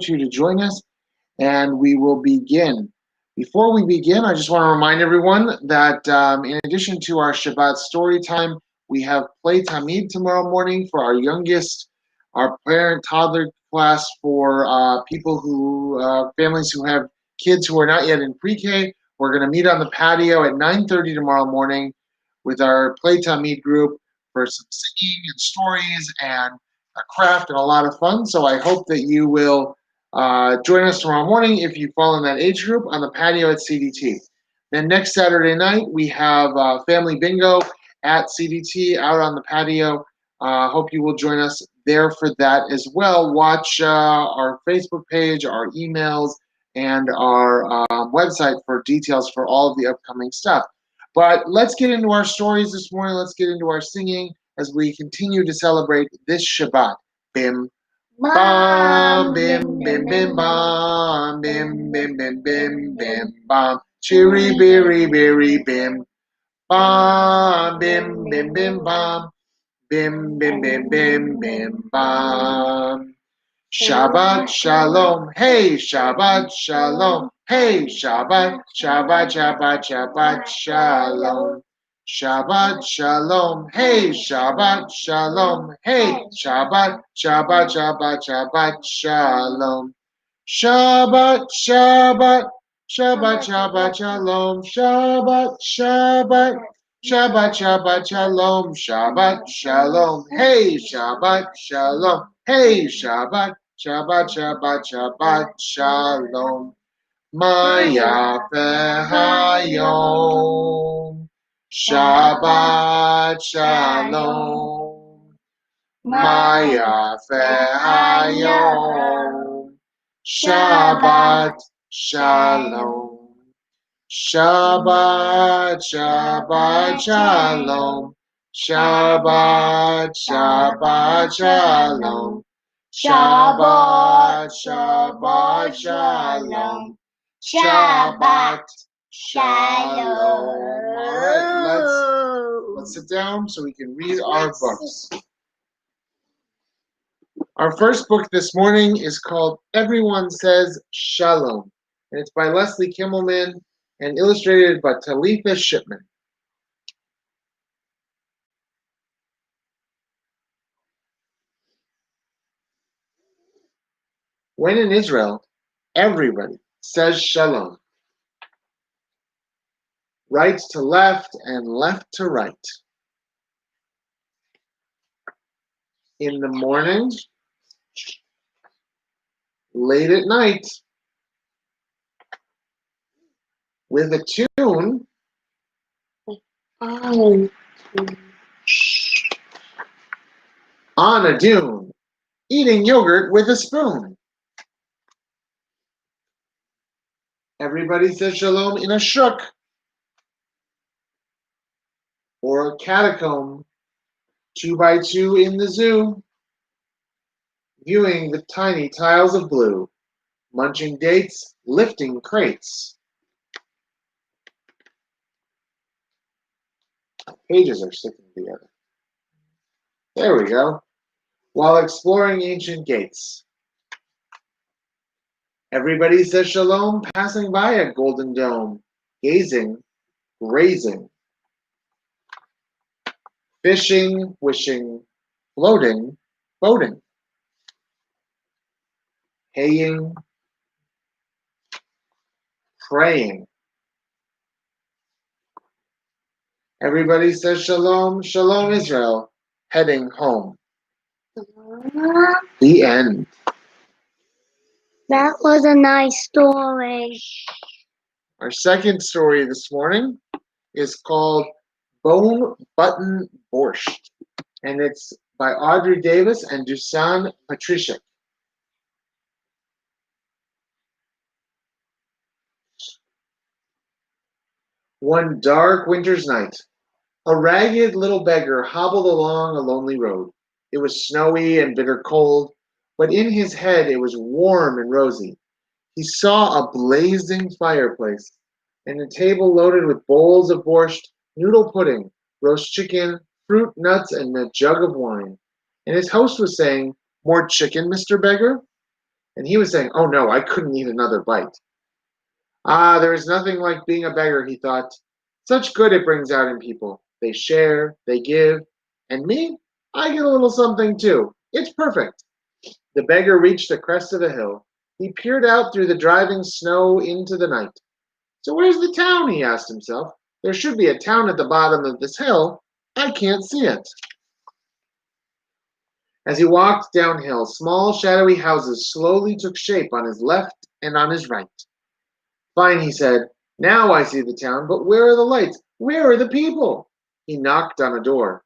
you to join us, and we will begin. Before we begin, I just want to remind everyone that in addition to our Shabbat story time, we have Play Tamid tomorrow morning for our youngest, our parent toddler class for people who, families who have kids who are not yet in pre-K. We're going to meet on the patio at 9:30 tomorrow morning with our Play Tamid group for some singing and stories and a craft and a lot of fun. So I hope that you will join us tomorrow morning if you fall in that age group on the patio at CDT. Then next Saturday night, we have family bingo at CDT out on the patio. Hope you will join us there for that as well. Watch our Facebook page, our emails, and our website for details for all of the upcoming stuff. But let's get into our stories this morning. Let's get into our singing as we continue to celebrate this Shabbat. Bim, bam, bim, bim, bim, bam, bim, bim, bim, bim, bim, bam. Chiri, biri, biri, bim, bam, bim, bim, bim, bam, bim, bim, bim, bim, bim, bam. Shabbat Shalom, hey, Shabbat Shalom, hey, Shabbat, Shabbat, Shabbat, Shabbat Shalom. Shabbat Shalom, hey, Shabbat Shalom, hey, Shabbat, Shabbat, Shabbat, Shabbat Shalom. Shabbat, Shabbat, Shabbat, Shabbat Shalom, Shabbat, Shabbat, Shabbat, Shabbat Shalom, Shabbat Shalom, hey, Shabbat Shalom, hey, Shabbat, Shabbat, Shabbat, Shabbat Shalom. Maya Hayom. Shabbat Shalom. Maya Hayom. Shabbat Shalom. Shabbat, Shabbat Shalom. Shabbat, Shabbat Shalom. Shabbat, Shabbat Shalom. Shabbat Shalom. All right, let's sit down so we can read our books. Our first book this morning is called Everyone Says Shalom, and it's by Leslie Kimmelman and illustrated by Talitha Shipman. When in Israel, everybody says shalom. Right to left and left to right. In the morning, late at night, with a tune, on a dune, eating yogurt with a spoon. Everybody says shalom in a shuk or a catacomb, 2x2 in the zoo, viewing the tiny tiles of blue, munching dates, lifting crates. Pages are sticking together. There we go. While exploring ancient gates. Everybody says shalom, passing by a golden dome, gazing, grazing, fishing, wishing, floating, boating, haying, praying. Everybody says shalom, shalom Israel, heading home. The end. That was a nice story. Our second story this morning is called Bone Button Borscht, and it's by Audrey Davis and Dusan Patricic. One dark winter's night, a ragged little beggar hobbled along a lonely road. It was snowy and bitter cold, but in his head it was warm and rosy. He saw a blazing fireplace and a table loaded with bowls of borscht, noodle pudding, roast chicken, fruit, nuts, and a jug of wine. And his host was saying, "More chicken, Mr. Beggar?" And he was saying, "Oh no, I couldn't eat another bite." Ah, there is nothing like being a beggar, he thought. Such good it brings out in people. They share, they give, and me, I get a little something too. It's perfect. The beggar reached the crest of the hill. He peered out through the driving snow into the night. So where's the town? He asked himself. There should be a town at the bottom of this hill. I can't see it. As he walked downhill, small shadowy houses slowly took shape on his left and on his right. Fine, he said. Now I see the town, but where are the lights? Where are the people? He knocked on a door.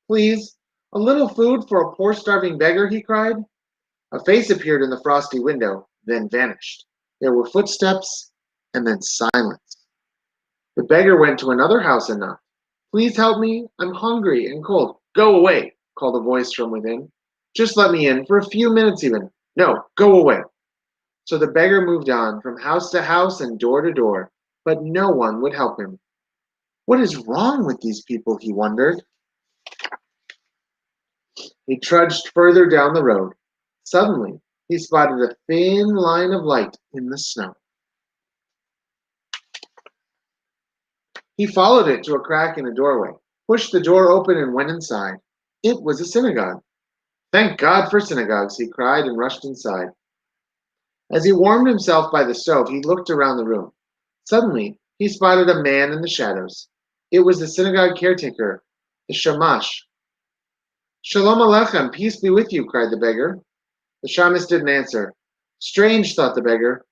Please, a little food for a poor starving beggar, he cried. A face appeared in the frosty window, then vanished. There were footsteps, and then silence. The beggar went to another house and knocked. Please help me. I'm hungry and cold. Go away, called a voice from within. Just let me in for a few minutes even. No, go away. So the beggar moved on from house to house and door to door, but no one would help him. What is wrong with these people, he wondered. He trudged further down the road. Suddenly, he spotted a thin line of light in the snow. He followed it to a crack in a doorway, pushed the door open, and went inside. It was a synagogue. Thank God for synagogues, he cried and rushed inside. As he warmed himself by the stove, he looked around the room. Suddenly, he spotted a man in the shadows. It was the synagogue caretaker, the shamash. Shalom Aleichem, peace be with you, cried the beggar. The shamus didn't answer. Strange, thought the beggar.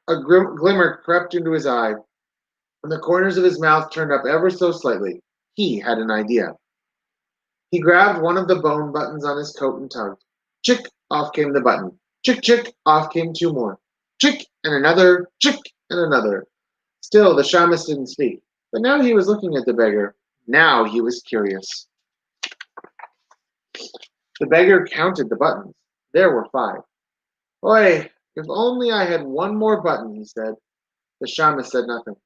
A glimmer crept into his eye, and the corners of his mouth turned up ever so slightly. He had an idea. He grabbed one of the bone buttons on his coat and tugged. Chick, off came the button. Chick, chick, off came two more. Chick, and another, chick, and another. Still, the shamus didn't speak. But now he was looking at the beggar. Now he was curious. The beggar counted the buttons. There were 5. Oi, if only I had one more button, he said. The shamus said nothing.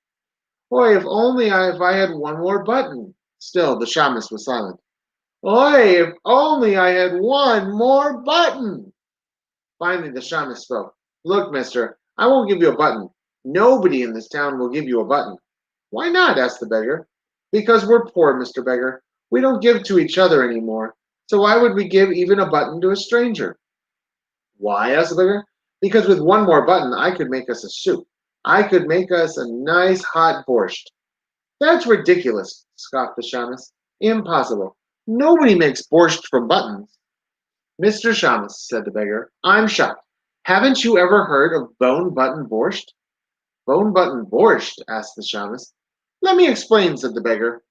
Oi, if I had one more button. Still, the shamus was silent. Oi, if only I had one more button. Finally, the shamus spoke. Look, mister, I won't give you a button. Nobody in this town will give you a button. Why not? Asked the beggar. Because we're poor, Mr. Beggar. We don't give to each other anymore. So why would we give even a button to a stranger? Why? Asked the beggar. Because with one more button, I could make us a soup. I could make us a nice hot borscht. That's ridiculous, scoffed the shamus. Impossible. Nobody makes borscht from buttons. Mr. Shamus, said the beggar, I'm shocked. Haven't you ever heard of bone button borscht? Bone button borscht? Asked the shamus. Let me explain, said the beggar.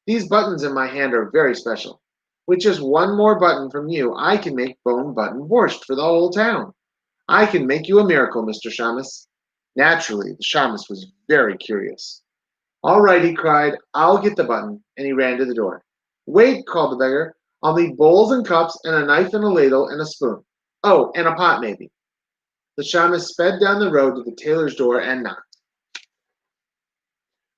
These buttons in my hand are very special. With just one more button from you, I can make bone button borscht for the whole town. I can make you a miracle, Mr. Shamus. Naturally, the shamus was very curious. All right, he cried, I'll get the button, and he ran to the door. Wait, called the beggar. I'll need bowls and cups and a knife and a ladle and a spoon. Oh, and a pot maybe. The shamus sped down the road to the tailor's door and knocked.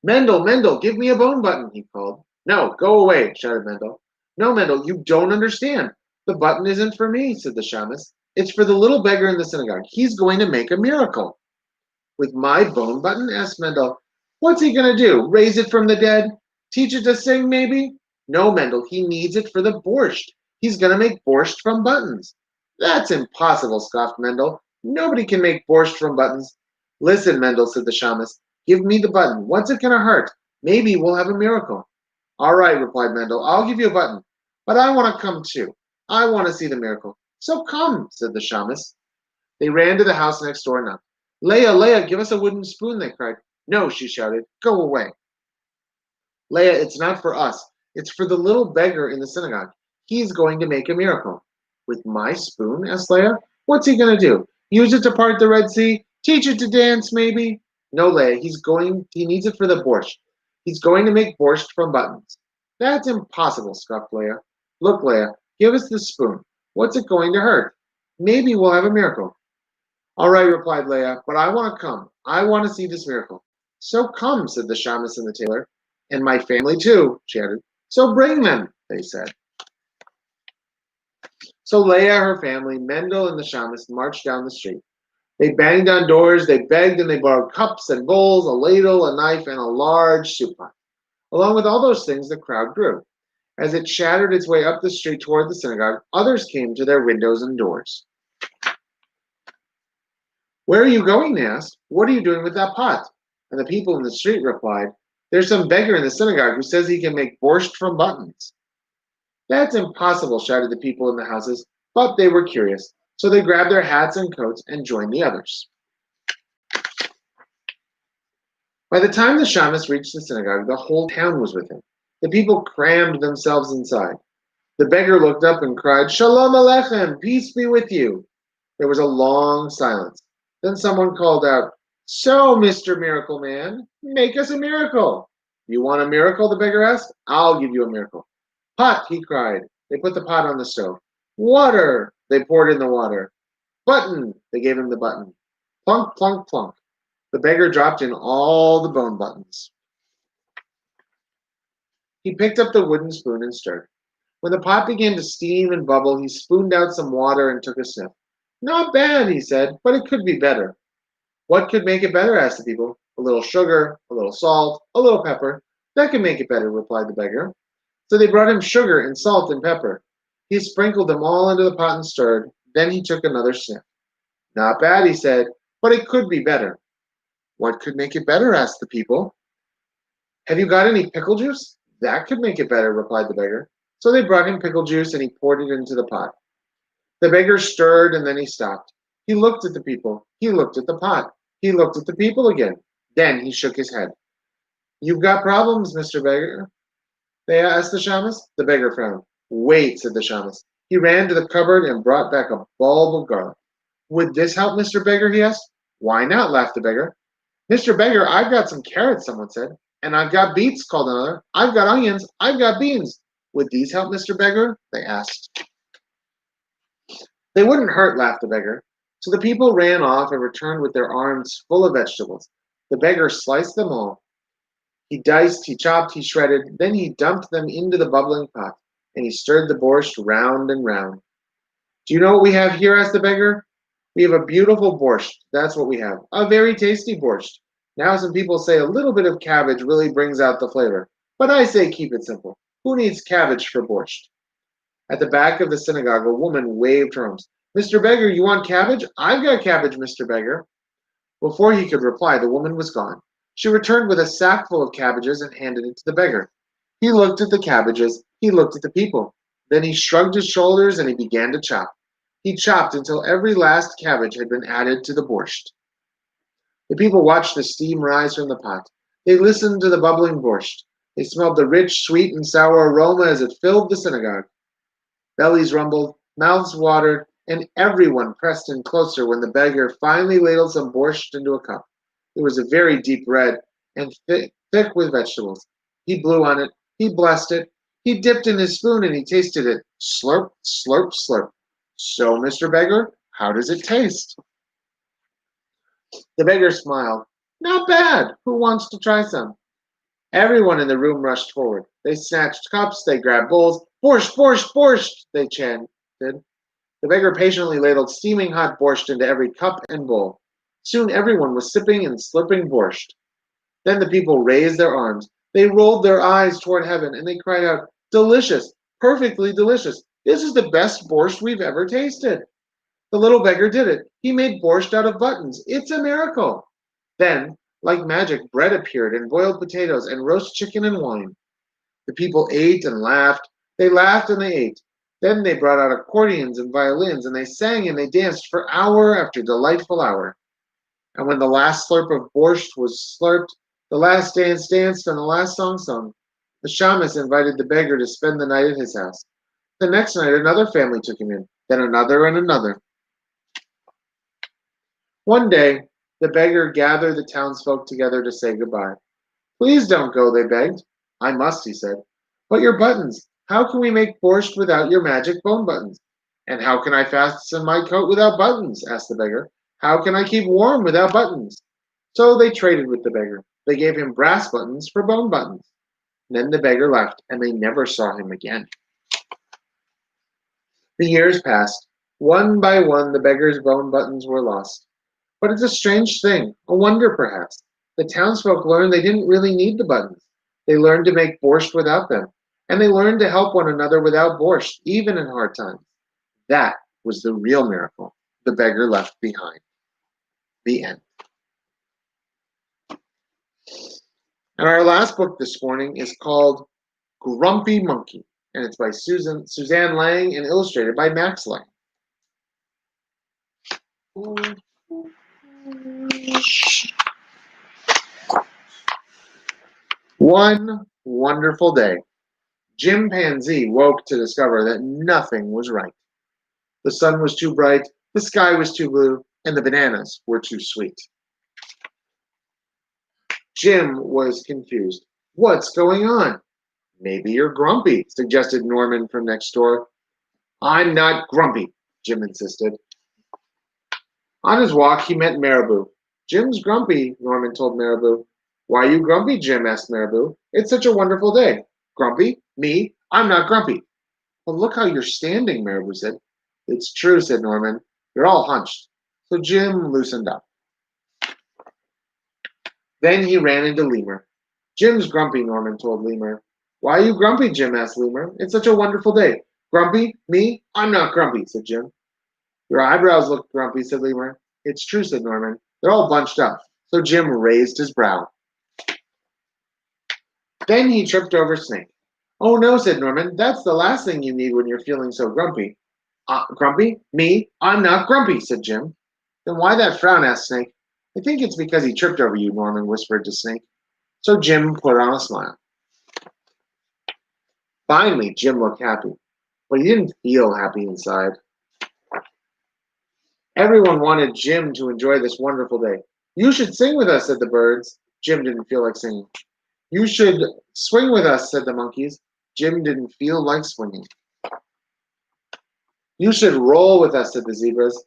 Mendel, Mendel, give me a bone button, he called. No, go away, shouted Mendel. No, Mendel, you don't understand. The button isn't for me, said the shamus. It's for the little beggar in the synagogue. He's going to make a miracle. With my bone button? Asked Mendel. What's he going to do? Raise it from the dead? Teach it to sing, maybe? No, Mendel, he needs it for the borscht. He's going to make borscht from buttons. That's impossible, scoffed Mendel. Nobody can make borscht from buttons. Listen, Mendel, said the shamus. Give me the button. What's it going to hurt? Maybe we'll have a miracle. All right, replied Mendel. I'll give you a button. But I want to come too. I want to see the miracle. So come, said the shamus. They ran to the house next door and knocked. Leah, Leah, give us a wooden spoon, they cried. No, she shouted. Go away. Leah, it's not for us. It's for the little beggar in the synagogue. He's going to make a miracle. With my spoon? Asked Leah. What's he going to do? Use it to part the Red Sea? Teach it to dance, maybe? No, Leah, he needs it for the borscht. He's going to make borscht from buttons. That's impossible, scoffed Leah. Look, Leah, give us the spoon. What's it going to hurt? Maybe we'll have a miracle. All right, replied Leah, but I want to come. I want to see this miracle. So come, said the shamus and the tailor. And my family too, she added. So bring them, they said. So Leah, her family, Mendel, and the shamus marched down the street. They banged on doors, they begged, and they borrowed cups and bowls, a ladle, a knife, and a large soup pot. Along with all those things, the crowd grew. As it shattered its way up the street toward the synagogue, others came to their windows and doors. "Where are you going?" they asked. "What are you doing with that pot?" And the people in the street replied, "There's some beggar in the synagogue who says he can make borscht from buttons." "That's impossible," shouted the people in the houses, but they were curious, so they grabbed their hats and coats and joined the others. By the time the shamus reached the synagogue, the whole town was with him. The people crammed themselves inside. The beggar looked up and cried, "Shalom Aleichem, peace be with you." There was a long silence. Then someone called out, "So, Mr. Miracle Man, make us a miracle." "You want a miracle?" the beggar asked. "I'll give you a miracle." "Pot," he cried. They put the pot on the stove. "Water." They poured in the water. "Button." They gave him the button. Plunk, plunk, plunk. The beggar dropped in all the bone buttons. He picked up the wooden spoon and stirred. When the pot began to steam and bubble, he spooned out some water and took a sip. "Not bad," he said, "but it could be better." "What could make it better?" asked the people. "A little sugar, a little salt, a little pepper. That can make it better," replied the beggar. So they brought him sugar and salt and pepper. He sprinkled them all into the pot and stirred. Then he took another sip. "Not bad," he said, "but it could be better." "What could make it better?" asked the people. "Have you got any pickle juice?" "That could make it better," replied the beggar. So they brought him pickle juice and he poured it into the pot. The beggar stirred and then he stopped. He looked at the people. He looked at the pot. He looked at the people again. Then he shook his head. "You've got problems, Mr. Beggar?" they asked the shamus. The beggar frowned. "Wait," said the shamus. He ran to the cupboard and brought back a bulb of garlic. "Would this help, Mr. Beggar?" he asked. "Why not?" laughed the beggar. "Mr. Beggar, I've got some carrots," someone said. "And I've got beets," called another. "I've got onions. I've got beans. Would these help, Mr. Beggar?" they asked. "They wouldn't hurt," laughed the beggar. So the people ran off and returned with their arms full of vegetables. The beggar sliced them all. He diced, he chopped, he shredded, then he dumped them into the bubbling pot, and he stirred the borscht round and round. "Do you know what we have here?" asked the beggar. "We have a beautiful borscht, that's what we have. A very tasty borscht. Now some people say a little bit of cabbage really brings out the flavor, but I say keep it simple. Who needs cabbage for borscht?" At the back of the synagogue, a woman waved her arms. "Mr. Beggar, you want cabbage?" "I've got cabbage, Mr. Beggar." Before he could reply, the woman was gone. She returned with a sack full of cabbages and handed it to the beggar. He looked at the cabbages, he looked at the people. Then he shrugged his shoulders and he began to chop. He chopped until every last cabbage had been added to the borscht. The people watched the steam rise from the pot. They listened to the bubbling borscht. They smelled the rich, sweet, and sour aroma as it filled the synagogue. Bellies rumbled, mouths watered, and everyone pressed in closer when the beggar finally ladled some borscht into a cup. It was a very deep red and thick with vegetables. He blew on it, he blessed it, he dipped in his spoon and he tasted it. Slurp, slurp, slurp. "So, Mr. Beggar, how does it taste?" The beggar smiled. "Not bad. Who wants to try some?" Everyone in the room rushed forward. They snatched cups, they grabbed bowls. "Borscht, borscht, borscht," they chanted. The beggar patiently ladled steaming hot borscht into every cup and bowl. Soon everyone was sipping and slurping borscht. Then the people raised their arms. They rolled their eyes toward heaven and they cried out, "Delicious, perfectly delicious. This is the best borscht we've ever tasted." The little beggar did it. He made borscht out of buttons. It's a miracle. Then, like magic, bread appeared and boiled potatoes and roast chicken and wine. The people ate and laughed. They laughed and they ate. Then they brought out accordions and violins and they sang and they danced for hour after delightful hour. And when the last slurp of borscht was slurped, the last dance danced, and the last song sung, the shamus invited the beggar to spend the night at his house. The next night, another family took him in, then another and another. One day, the beggar gathered the townsfolk together to say goodbye. "Please don't go," they begged. "I must," he said. "But your buttons, how can we make borscht without your magic bone buttons?" "And how can I fasten my coat without buttons?" asked the beggar. "How can I keep warm without buttons?" So they traded with the beggar. They gave him brass buttons for bone buttons. Then the beggar left, and they never saw him again. The years passed. One by one, the beggar's bone buttons were lost. But it's a strange thing, a wonder perhaps. The townsfolk learned they didn't really need the buttons. They learned to make borscht without them, and they learned to help one another without borscht, even in hard times. That was the real miracle the beggar left behind. The end. And our last book this morning is called Grumpy Monkey, and it's by Suzanne Lang and illustrated by Max Lang. One wonderful day, Chimpanzee woke to discover that nothing was right. The sun was too bright, the sky was too blue, and the bananas were too sweet. Jim was confused. What's going on? Maybe you're grumpy, suggested Norman from next door. I'm not grumpy, Jim insisted. On his walk, he met Marabou. Jim's grumpy, Norman told Marabou. Why are you grumpy, Jim? Asked Marabou. It's such a wonderful day. Grumpy? Me? I'm not grumpy. Well, look how you're standing, Marabou said. It's true, said Norman. You're all hunched. So Jim loosened up. Then he ran into Lemur. Jim's grumpy, Norman told Lemur. Why are you grumpy, Jim? Asked Lemur. It's such a wonderful day. Grumpy? Me? I'm not grumpy, said Jim. Your eyebrows look grumpy, said Lemur. It's true, said Norman. They're all bunched up. So Jim raised his brow. Then he tripped over Snake. Oh no, said Norman. That's the last thing you need when you're feeling so grumpy. Grumpy? Me? I'm not grumpy, said Jim. Then why that frown? Asked Snake. I think it's because he tripped over you, Norman whispered to Snake. So Jim put on a smile. Finally, Jim looked happy, but he didn't feel happy inside. Everyone wanted Jim to enjoy this wonderful day. You should sing with us, said the birds. Jim didn't feel like singing. You should swing with us, said the monkeys. Jim didn't feel like swinging. You should roll with us, said the zebras.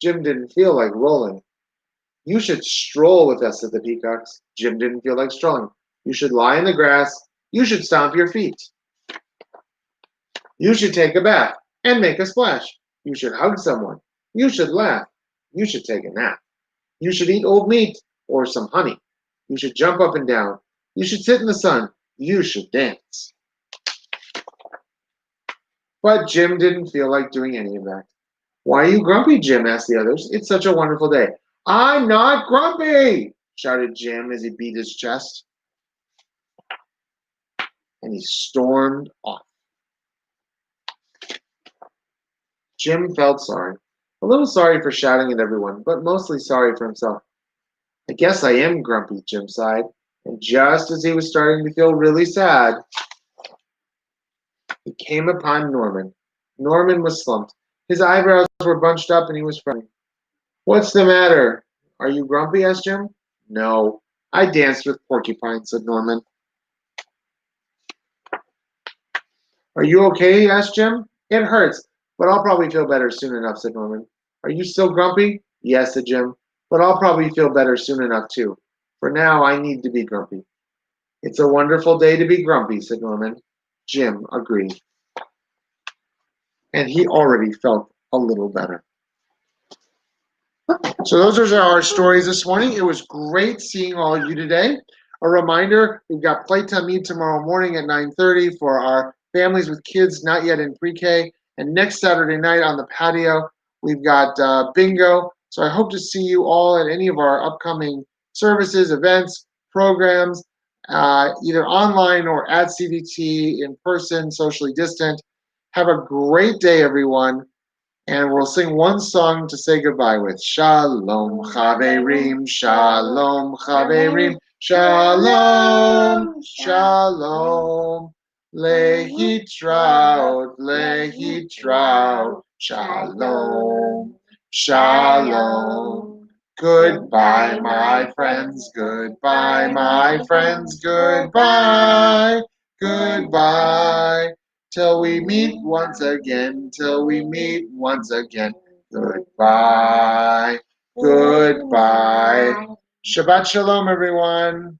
Jim didn't feel like rolling. You should stroll with us, said the peacocks. Jim didn't feel like strolling. You should lie in the grass. You should stomp your feet. You should take a bath and make a splash. You should hug someone. You should laugh. You should take a nap. You should eat old meat or some honey. You should jump up and down. You should sit in the sun. You should dance. But Jim didn't feel like doing any of that. Why are you grumpy, Jim? Asked the others. It's such a wonderful day. I'm not grumpy, shouted Jim as he beat his chest. And he stormed off. Jim felt sorry. A little sorry for shouting at everyone, but mostly sorry for himself. I guess I am grumpy, Jim sighed. And just as he was starting to feel really sad, he came upon Norman. Norman was slumped. His eyebrows were bunched up and he was frowning. What's the matter? Are you grumpy? Asked Jim. No, I danced with Porcupine, said Norman. Are you okay? Asked Jim. It hurts, but I'll probably feel better soon enough, said Norman. Are you still grumpy? Yes, said Jim, but I'll probably feel better soon enough too. For now, I need to be grumpy. It's a wonderful day to be grumpy, said Norman. Jim agreed. And he already felt a little better. So those are our stories this morning. It was great seeing all of you today. A reminder, we've got Play Tamid tomorrow morning at 9:30 for our families with kids not yet in pre-K. And next Saturday night on the patio, we've got bingo. So I hope to see you all at any of our upcoming services, events, programs, either online or at CDT, in person, socially distant. Have a great day, everyone. And we'll sing one song to say goodbye with. Shalom Chaverim, Shalom Chaverim, Shalom, Shalom. Lehitraot, Lehitraot, Shalom, Shalom. Goodbye, my friends, goodbye, my friends, goodbye, goodbye. Till we meet once again, till we meet once again. Goodbye, goodbye. Shabbat shalom, everyone.